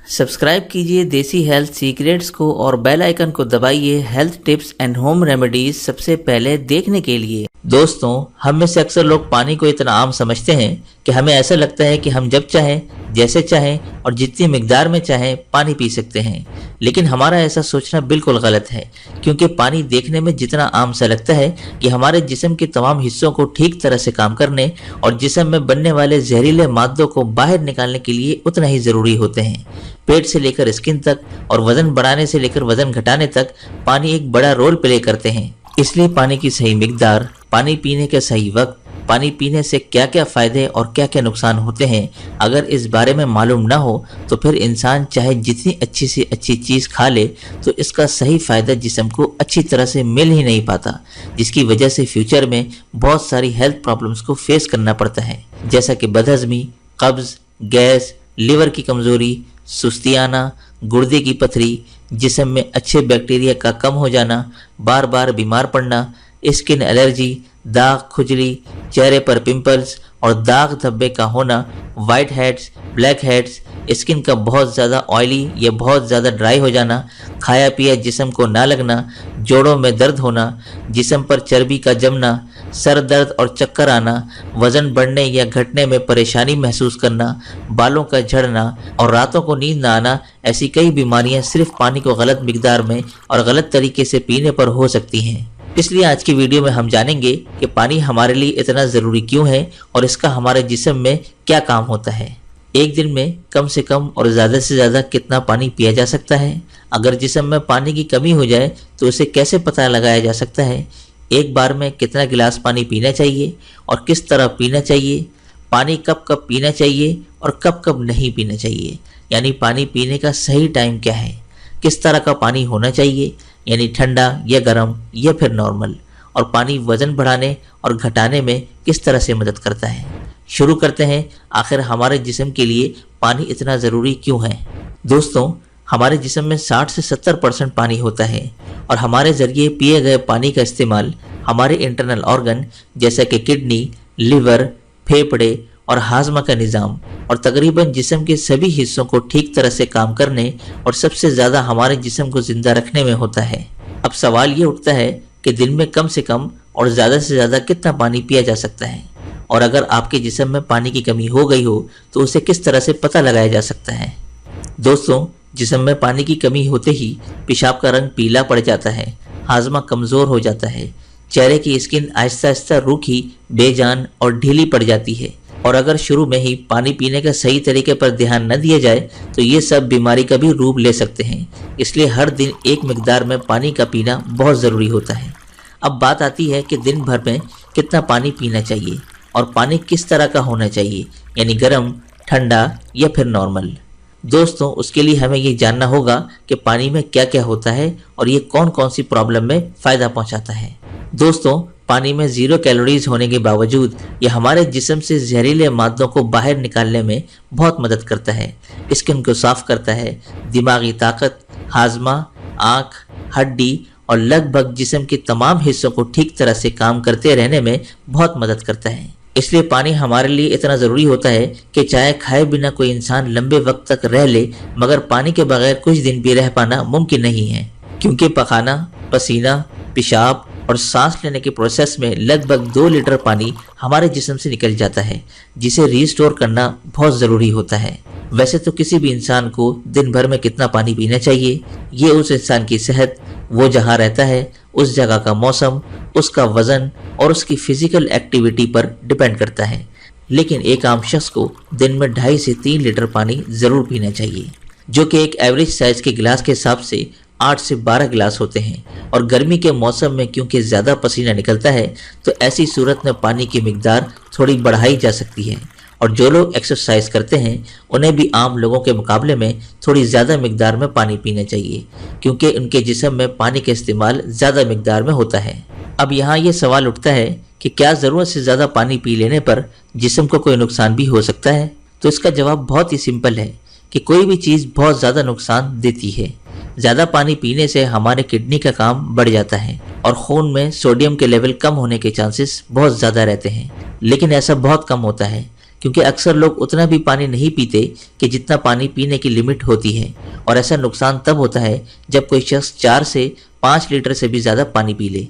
Subscribe कीजिए देसी health secrets को और बेल आइकन को दबाइए health tips and home remedies सबसे पहले देखने के लिए। दोस्तों, हम में से अक्सर लोग पानी को इतना आम समझते हैं कि हमें ऐसा लगता है कि हम जब चाहें, जैसे चाहें और जितनी मिकदार में चाहें पानी पी सकते हैं। लेकिन हमारा ऐसा सोचना बिल्कुल गलत है, क्योंकि पानी देखने में जितना आम सा लगता है कि हमारे जिस्म के तमाम हिस्सों को ठीक तरह से काम करने और जिस्म में बनने वाले जहरीले मादों को बाहर निकालने के लिए उतना ही ज़रूरी होते हैं। पेट से लेकर स्किन तक और वजन बढ़ाने से लेकर वजन घटाने तक पानी एक बड़ा रोल प्ले करते हैं। इसलिए पानी की सही मिकदार, पानी पीने के सही वक्त, पानी पीने से क्या क्या फ़ायदे और क्या क्या नुकसान होते हैं, अगर इस बारे में मालूम ना हो तो फिर इंसान चाहे जितनी अच्छी से अच्छी चीज़ खा ले तो इसका सही फ़ायदा जिस्म को अच्छी तरह से मिल ही नहीं पाता, जिसकी वजह से फ्यूचर में बहुत सारी हेल्थ प्रॉब्लम्स को फेस करना पड़ता है, जैसा कि बदहज़मी, कब्ज़, गैस, लिवर की कमज़ोरी, सुस्ती आना, गुर्दे की पथरी, जिस्म में अच्छे बैक्टीरिया का कम हो जाना, बार बार बीमार पड़ना, स्किन एलर्जी, दाग, खुजली, चेहरे पर पिंपल्स और दाग धब्बे का होना, white heads, black heads, skin का बहुत ज़्यादा ऑयली या बहुत ज़्यादा ड्राई हो जाना, खाया पिया जिस्म को ना लगना, जोड़ों में दर्द होना, जिस्म पर चर्बी का जमना, सर दर्द और चक्कर आना, वज़न बढ़ने या घटने में परेशानी महसूस करना, बालों का झड़ना और रातों को नींद ना आना, ऐसी कई बीमारियां सिर्फ पानी को गलत मिकदार में और गलत तरीके से पीने पर हो सकती हैं। इसलिए आज की वीडियो में हम जानेंगे कि पानी हमारे लिए इतना ज़रूरी क्यों है और इसका हमारे जिस्म में क्या काम होता है। एक दिन में कम से कम और ज़्यादा से ज़्यादा कितना पानी पिया जा सकता है, अगर जिस्म में पानी की कमी हो जाए तो उसे कैसे पता लगाया जा सकता है, एक बार में कितना गिलास पानी पीना चाहिए और किस तरह पीना चाहिए, पानी कब कब पीना चाहिए और कब कब नहीं पीना चाहिए, यानी पानी पीने का सही टाइम क्या है, किस तरह का पानी होना चाहिए, यानी ठंडा या गर्म या फिर नॉर्मल, और पानी वज़न बढ़ाने और घटाने में किस तरह से मदद करता है। शुरू करते हैं, आखिर हमारे जिस्म के लिए पानी इतना ज़रूरी क्यों है। दोस्तों, हमारे जिस्म में 60 से 70% पानी होता है और हमारे ज़रिए पिए गए पानी का इस्तेमाल हमारे इंटरनल ऑर्गन जैसे कि किडनी, लिवर, फेफड़े और हाजमा का निज़ाम और तकरीबन जिस्म के सभी हिस्सों को ठीक तरह से काम करने और सबसे ज़्यादा हमारे जिस्म को ज़िंदा रखने में होता है। अब सवाल ये उठता है कि दिन में कम से कम और ज़्यादा से ज़्यादा कितना पानी पिया जा सकता है, और अगर आपके जिस्म में पानी की कमी हो गई हो तो उसे किस तरह से पता लगाया जा सकता है। दोस्तों, जिस्म में पानी की कमी होते ही पेशाब का रंग पीला पड़ जाता है, हाजमा कमज़ोर हो जाता है, चेहरे की स्किन आहिस्ता आहिस्ता रूखी, बेजान और ढीली पड़ जाती है, और अगर शुरू में ही पानी पीने का सही तरीके पर ध्यान न दिया जाए तो ये सब बीमारी का भी रूप ले सकते हैं। इसलिए हर दिन एक मिकदार में पानी का पीना बहुत ज़रूरी होता है। अब बात आती है कि दिन भर में कितना पानी पीना चाहिए और पानी किस तरह का होना चाहिए, यानी गर्म, ठंडा या फिर नॉर्मल। दोस्तों, उसके लिए हमें ये जानना होगा कि पानी में क्या क्या होता है और ये कौन कौन सी प्रॉब्लम में फ़ायदा पहुंचाता है। दोस्तों, पानी में 0 कैलोरीज होने के बावजूद ये हमारे जिस्म से जहरीले मादों को बाहर निकालने में बहुत मदद करता है, स्किन को साफ करता है, दिमागी ताकत, हाजमा, आँख, हड्डी और लगभग जिस्म के तमाम हिस्सों को ठीक तरह से काम करते रहने में बहुत मदद करता है। इसलिए पानी हमारे लिए इतना ज़रूरी होता है कि चाहे खाए बिना कोई इंसान लंबे वक्त तक रह ले, मगर पानी के बगैर कुछ दिन भी रह पाना मुमकिन नहीं है, क्योंकि पखाना, पसीना, पेशाब और सांस लेने के प्रोसेस में लगभग 2 लीटर पानी हमारे जिस्म से निकल जाता है, जिसे रीस्टोर करना बहुत ज़रूरी होता है। वैसे तो किसी भी इंसान को दिन भर में कितना पानी पीना चाहिए, ये उस इंसान की सेहत, वो जहाँ रहता है, उस जगह का मौसम, उसका वज़न और उसकी फ़िज़िकल एक्टिविटी पर डिपेंड करता है। लेकिन एक आम शख्स को दिन में 2.5 से 3 लीटर पानी ज़रूर पीना चाहिए, जो कि एक एवरेज साइज़ के गिलास के हिसाब से 8 से 12 गिलास होते हैं। और गर्मी के मौसम में क्योंकि ज़्यादा पसीना निकलता है तो ऐसी सूरत में पानी की मिकदार थोड़ी बढ़ाई जा सकती है, और जो लोग एक्सरसाइज करते हैं उन्हें भी आम लोगों के मुकाबले में थोड़ी ज़्यादा मिकदार में पानी पीना चाहिए, क्योंकि उनके जिस्म में पानी का इस्तेमाल ज़्यादा मिकदार में होता है। अब यहाँ ये सवाल उठता है कि क्या ज़रूरत से ज़्यादा पानी पी लेने पर जिस्म को कोई नुकसान भी हो सकता है। तो इसका जवाब बहुत ही सिंपल है कि कोई भी चीज़ बहुत ज़्यादा नुकसान देती है। ज़्यादा पानी पीने से हमारे किडनी का काम बढ़ जाता है और खून में सोडियम के लेवल कम होने के चांसेस बहुत ज़्यादा रहते हैं, लेकिन ऐसा बहुत कम होता है, क्योंकि अक्सर लोग उतना भी पानी नहीं पीते कि जितना पानी पीने की लिमिट होती है, और ऐसा नुकसान तब होता है जब कोई शख्स 4 से 5 लीटर से भी ज़्यादा पानी पी ले।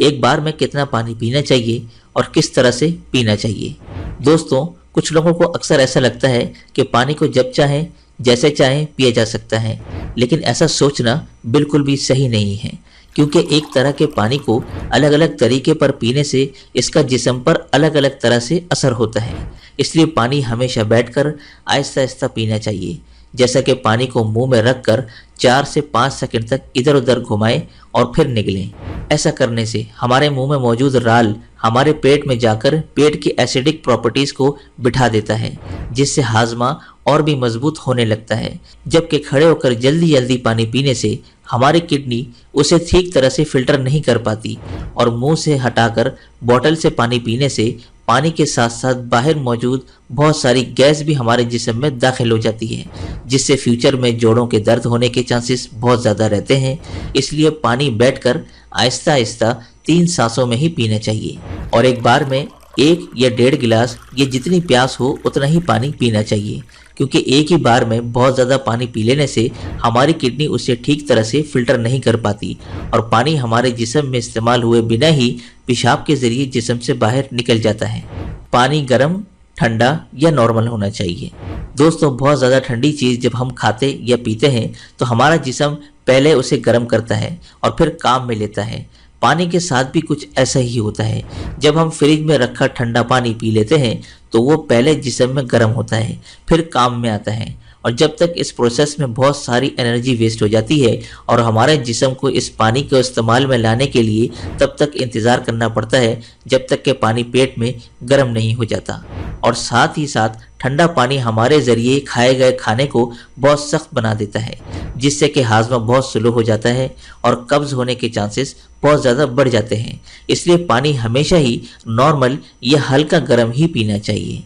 एक बार में कितना पानी पीना चाहिए और किस तरह से पीना चाहिए? दोस्तों, कुछ लोगों को अक्सर ऐसा लगता है कि पानी को जब चाहें जैसे चाहें पिया जा सकता है, लेकिन ऐसा सोचना बिल्कुल भी सही नहीं है, क्योंकि एक तरह के पानी को अलग अलग तरीके पर पीने से इसका जिस्म पर अलग अलग तरह से असर होता है। इसलिए पानी हमेशा बैठकर आहिस्ता आहिस्ता पीना चाहिए, जैसा कि पानी को मुंह में रखकर 4 से 5 सेकंड तक इधर उधर घुमाएं और फिर निगलें। ऐसा करने से हमारे मुंह में मौजूद राल हमारे पेट में जाकर पेट की एसिडिक प्रॉपर्टीज़ को बिठा देता है, जिससे हाजमा और भी मजबूत होने लगता है। जबकि खड़े होकर जल्दी जल्दी पानी पीने से हमारी किडनी उसे ठीक तरह से फिल्टर नहीं कर पाती, और मुंह से हटाकर बोतल से पानी पीने से पानी के साथ साथ बाहर मौजूद बहुत सारी गैस भी हमारे जिस्म में दाखिल हो जाती है, जिससे फ्यूचर में जोड़ों के दर्द होने के चांसेस बहुत ज़्यादा रहते हैं। इसलिए पानी बैठकर आहिस्ता आहिस्ता 3 सांसों में ही पीना चाहिए, और एक बार में 1 या 1.5 गिलास, ये जितनी प्यास हो उतना ही पानी पीना चाहिए, क्योंकि एक ही बार में बहुत ज़्यादा पानी पी लेने से हमारी किडनी उसे ठीक तरह से फिल्टर नहीं कर पाती, और पानी हमारे जिस्म में इस्तेमाल हुए बिना ही पेशाब के ज़रिए जिस्म से बाहर निकल जाता है। पानी गर्म, ठंडा या नॉर्मल होना चाहिए। दोस्तों, बहुत ज़्यादा ठंडी चीज़ जब हम खाते या पीते हैं तो हमारा जिस्म पहले उसे गर्म करता है और फिर काम में लेता है। पानी के साथ भी कुछ ऐसा ही होता है। जब हम फ्रिज में रखा ठंडा पानी पी लेते हैं तो वो पहले जिस्म में गर्म होता है, फिर काम में आता है, और जब तक इस प्रोसेस में बहुत सारी एनर्जी वेस्ट हो जाती है और हमारे जिस्म को इस पानी को इस्तेमाल में लाने के लिए तब तक इंतज़ार करना पड़ता है जब तक कि पानी पेट में गर्म नहीं हो जाता। और साथ ही साथ ठंडा पानी हमारे ज़रिए खाए गए खाने को बहुत सख्त बना देता है, जिससे कि हाजमा बहुत स्लो हो जाता है और कब्ज़ होने के चांसेस बहुत ज़्यादा बढ़ जाते हैं। इसलिए पानी हमेशा ही नॉर्मल या हल्का गर्म ही पीना चाहिए,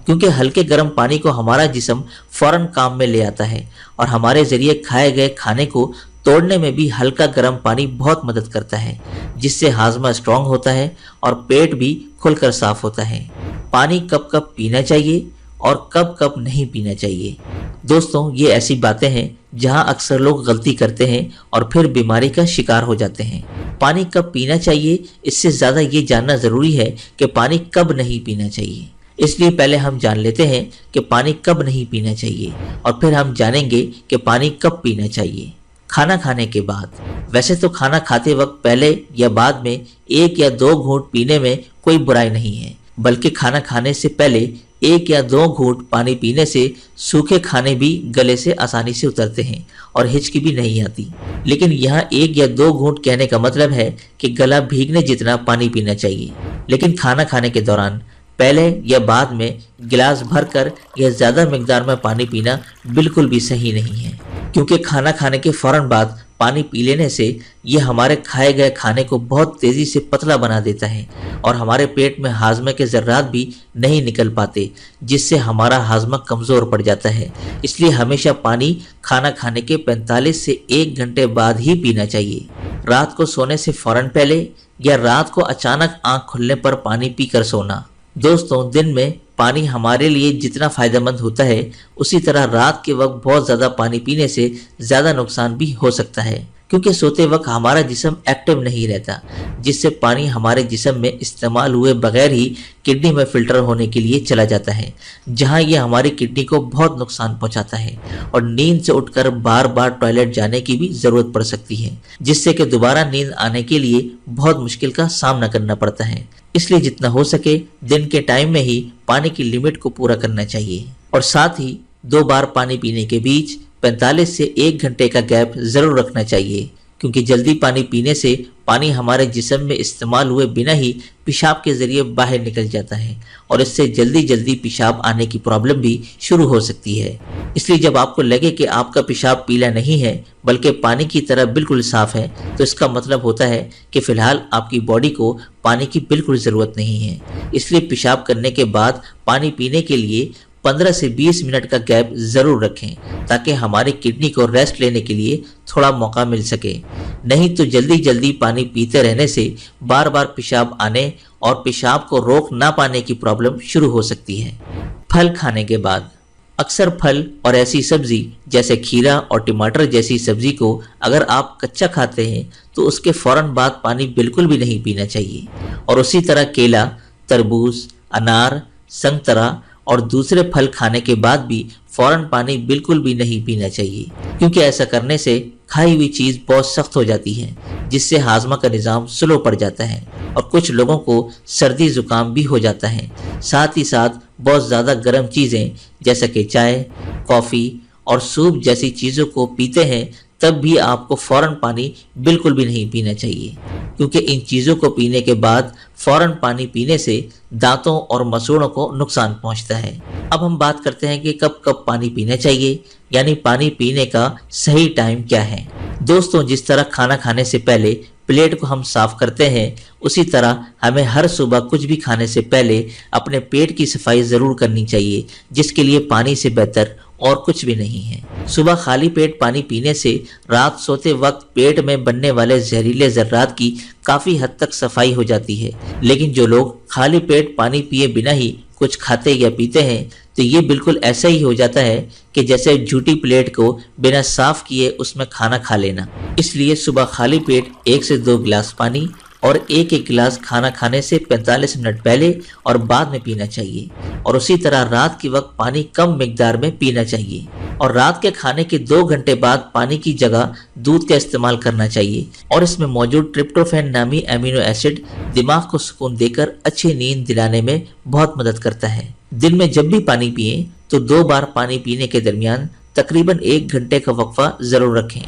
क्योंकि हल्के गर्म पानी को हमारा जिस्म फ़ौरन काम में ले आता है, और हमारे ज़रिए खाए गए खाने को तोड़ने में भी हल्का गर्म पानी बहुत मदद करता है, जिससे हाजमा स्ट्रॉन्ग होता है और पेट भी खुलकर साफ होता है। पानी कब कब पीना चाहिए और कब कब नहीं पीना चाहिए? दोस्तों, ये ऐसी बातें हैं जहां अक्सर लोग गलती करते हैं और फिर बीमारी का शिकार हो जाते हैं। पानी कब पीना चाहिए, इससे ज़्यादा ये जानना ज़रूरी है कि पानी कब नहीं पीना चाहिए। इसलिए पहले हम जान लेते हैं कि पानी कब नहीं पीना चाहिए, और फिर हम जानेंगे कि पानी कब पीना चाहिए। खाना खाने के बाद। वैसे तो खाना खाते वक्त पहले या बाद में 1 या 2 घूंट पीने में कोई बुराई नहीं है, बल्कि खाना खाने से पहले 1 या 2 घूंट पानी पीने से सूखे खाने भी गले से आसानी से उतरते हैं और हिचकी भी नहीं आती। लेकिन यहाँ 1 या 2 घूंट कहने का मतलब है कि गला भीगने जितना पानी पीना चाहिए। लेकिन खाना खाने के दौरान पहले या बाद में गिलास भरकर या ज़्यादा मिकदार में पानी पीना बिल्कुल भी सही नहीं है, क्योंकि खाना खाने के फ़ौरन बाद पानी पी लेने से यह हमारे खाए गए खाने को बहुत तेज़ी से पतला बना देता है, और हमारे पेट में हाजमे के ज़र्रात भी नहीं निकल पाते, जिससे हमारा हाजमा कमज़ोर पड़ जाता है। इसलिए हमेशा पानी खाना खाने के 45 से 1 घंटे बाद ही पीना चाहिए। रात को सोने से फ़ौरन पहले या रात को अचानक आँख खुलने पर पानी पीकर सोना। दोस्तों, दिन में पानी हमारे लिए जितना फ़ायदेमंद होता है, उसी तरह रात के वक्त बहुत ज़्यादा पानी पीने से ज़्यादा नुकसान भी हो सकता है, क्योंकि सोते वक्त हमारा जिस्म एक्टिव नहीं रहता, जिससे पानी हमारे जिस्म में इस्तेमाल हुए बगैर ही किडनी में फ़िल्टर होने के लिए चला जाता है, जहां यह हमारी किडनी को बहुत नुकसान पहुंचाता है, और नींद से उठकर बार बार टॉयलेट जाने की भी ज़रूरत पड़ सकती है, जिससे कि दोबारा नींद आने के लिए बहुत मुश्किल का सामना करना पड़ता है। इसलिए जितना हो सके दिन के टाइम में ही पानी की लिमिट को पूरा करना चाहिए, और साथ ही 2 बार पानी पीने के बीच 45 से 1 घंटे का गैप ज़रूर रखना चाहिए, क्योंकि जल्दी पानी पीने से पानी हमारे जिस्म में इस्तेमाल हुए बिना ही पेशाब के ज़रिए बाहर निकल जाता है, और इससे जल्दी जल्दी पेशाब आने की प्रॉब्लम भी शुरू हो सकती है। इसलिए जब आपको लगे कि आपका पेशाब पीला नहीं है बल्कि पानी की तरह बिल्कुल साफ़ है, तो इसका मतलब होता है कि फ़िलहाल आपकी बॉडी को पानी की बिल्कुल ज़रूरत नहीं है। इसलिए पेशाब करने के बाद पानी पीने के लिए 15 से 20 मिनट का गैप ज़रूर रखें, ताकि हमारी किडनी को रेस्ट लेने के लिए थोड़ा मौका मिल सके। नहीं तो जल्दी जल्दी पानी पीते रहने से बार बार पेशाब आने और पेशाब को रोक ना पाने की प्रॉब्लम शुरू हो सकती है। फल खाने के बाद। अक्सर फल और ऐसी सब्जी जैसे खीरा और टमाटर जैसी सब्जी को अगर आप कच्चा खाते हैं तो उसके फौरन बाद पानी बिल्कुल भी नहीं पीना चाहिए। और उसी तरह केला, तरबूज, अनार, संतरा और दूसरे फल खाने के बाद भी फौरन पानी बिल्कुल भी नहीं पीना चाहिए, क्योंकि ऐसा करने से खाई हुई चीज़ बहुत सख्त हो जाती है, जिससे हाजमा का निज़ाम स्लो पड़ जाता है और कुछ लोगों को सर्दी जुकाम भी हो जाता है। साथ ही साथ बहुत ज़्यादा गर्म चीज़ें जैसा कि चाय, कॉफ़ी और सूप जैसी चीज़ों को पीते हैं तब भी आपको फ़ौरन पानी बिल्कुल भी नहीं पीना चाहिए, क्योंकि इन चीज़ों को पीने के बाद फ़ौरन पानी पीने से दांतों और मसूड़ों को नुकसान पहुंचता है। अब हम बात करते हैं कि कब कब पानी पीना चाहिए, यानी पानी पीने का सही टाइम क्या है। दोस्तों, जिस तरह खाना खाने से पहले प्लेट को हम साफ करते हैं, उसी तरह हमें हर सुबह कुछ भी खाने से पहले अपने पेट की सफाई ज़रूर करनी चाहिए, जिसके लिए पानी से बेहतर और कुछ भी नहीं है। सुबह खाली पेट पानी पीने से रात सोते वक्त पेट में बनने वाले जहरीले ज़र्रात की काफ़ी हद तक सफाई हो जाती है। लेकिन जो लोग खाली पेट पानी पिए बिना ही कुछ खाते या पीते हैं तो ये बिल्कुल ऐसा ही हो जाता है कि जैसे झूठी प्लेट को बिना साफ किए उसमें खाना खा लेना। इसलिए सुबह खाली पेट 1 से 2 गिलास पानी और एक गिलास खाना खाने से 45 मिनट पहले और बाद में पीना चाहिए। और उसी तरह रात के वक्त पानी कम मिकदार में पीना चाहिए और रात के खाने के 2 घंटे बाद पानी की जगह दूध का इस्तेमाल करना चाहिए। और इसमें मौजूद ट्रिप्टोफैन नामी एमिनो एसिड दिमाग को सुकून देकर अच्छी नींद दिलाने में बहुत मदद करता है। दिन में जब भी पानी पिए तो 2 बार पानी पीने के दरमियान तकरीबन 1 घंटे का वक्फा जरूर रखें,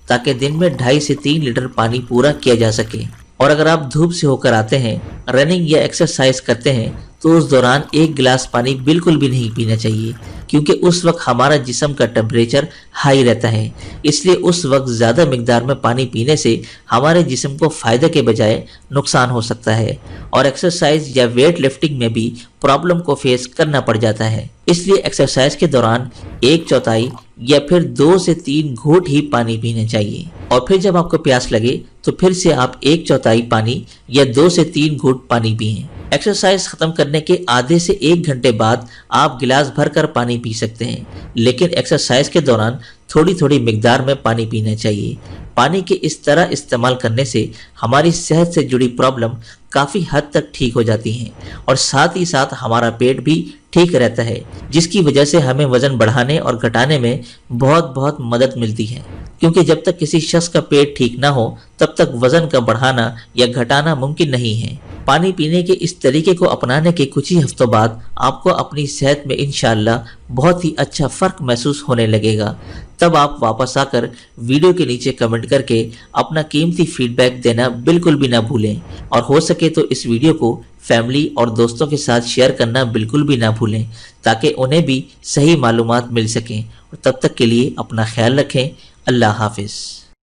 ताकि दिन में 2.5 से 3 लीटर पानी पूरा किया जा सके। और अगर आप धूप से होकर आते हैं, रनिंग या एक्सरसाइज करते हैं तो उस दौरान 1 गिलास पानी बिल्कुल भी नहीं पीना चाहिए, क्योंकि उस वक्त हमारा जिस्म का टेम्परेचर हाई रहता है। इसलिए उस वक्त ज़्यादा मिकदार में पानी पीने से हमारे जिस्म को फ़ायदे के बजाय नुकसान हो सकता है और एक्सरसाइज या वेट लिफ्टिंग में भी प्रॉब्लम को फेस करना पड़ जाता है। इसलिए एक्सरसाइज के दौरान 1/4 या फिर 2 से 3 घूंट ही पानी पीना चाहिए। और फिर जब आपको प्यास लगे तो फिर से आप 1/4 पानी या 2 से 3 घूंट पानी पिएं। एक्सरसाइज खत्म करने के आधे से 1 घंटे बाद आप गिलास भर कर पानी पी सकते हैं, लेकिन एक्सरसाइज के दौरान थोड़ी थोड़ी मिकदार में पानी पीना चाहिए। पानी के इस तरह इस्तेमाल करने से हमारी सेहत से जुड़ी प्रॉब्लम काफ़ी हद तक ठीक हो जाती हैं और साथ ही साथ हमारा पेट भी ठीक रहता है, जिसकी वजह से हमें वज़न बढ़ाने और घटाने में बहुत मदद मिलती है। क्योंकि जब तक किसी शख्स का पेट ठीक ना हो तब तक वज़न का बढ़ाना या घटाना मुमकिन नहीं है। पानी पीने के इस तरीके को अपनाने के कुछ ही हफ्तों बाद आपको अपनी सेहत में इंशाअल्लाह बहुत ही अच्छा फ़र्क महसूस होने लगेगा। तब आप वापस आकर वीडियो के नीचे कमेंट करके अपना कीमती फीडबैक देना बिल्कुल भी ना भूलें और हो सके तो इस वीडियो को फैमिली और दोस्तों के साथ शेयर करना बिल्कुल भी ना भूलें, ताकि उन्हें भी सही मालूमात मिल सकें। और तब तक के लिए अपना ख्याल रखें। अल्लाह हाफिज़।